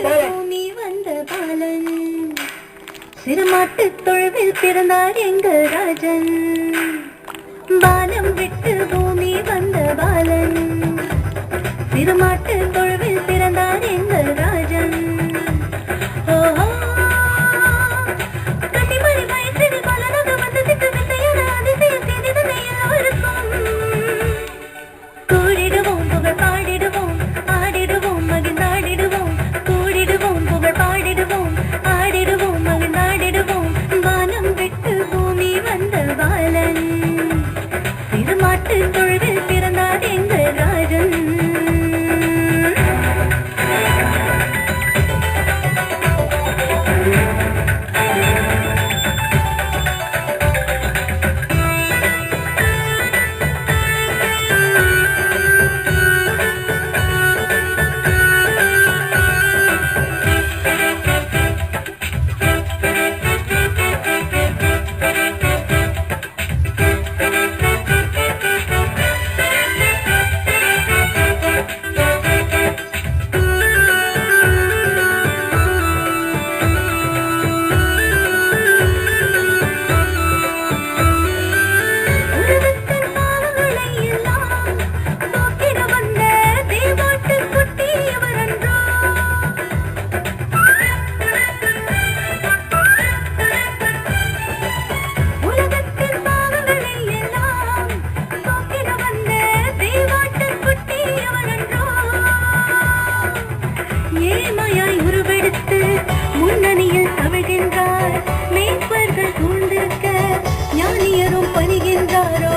பூமி வந்த பாலன் சிறுமாட்டு தொழுவில் பிறந்தார் எங்கள் ராஜன் பாலம் விட்டு பூமி வந்த பாலன் சிறுமாட்டு தொழுவில் பிறந்தார் எங்கள் ராஜன் கன்னிமணி வயசில் பலனக வந்து திட்டு வித்தையான அதிசய செய்திதனை எல்லோருக்கும் கூடிடுவோம் புகழ் பாடிடுவோம் ஆடிடுவோம் மகிழ்ந்தாடிடுவோம் கூடிடுவோம் புகழ் பாடிடுவோம் ஆடிடுவோம் மகிழ்ந்தாடிடுவோம் வானம் விட்டு பூமி வந்த பாலன் சிறுமாட்டு தொழுவில் பிறந்தார் எங்கள் ராஜன் ஏமாயாய் உருவெடுத்து முன்னணியில் தவழ்கின்றார் மேற்பர்கள் சூழ்ந்திருக்க ஞானியரும் பணிகின்றாரோ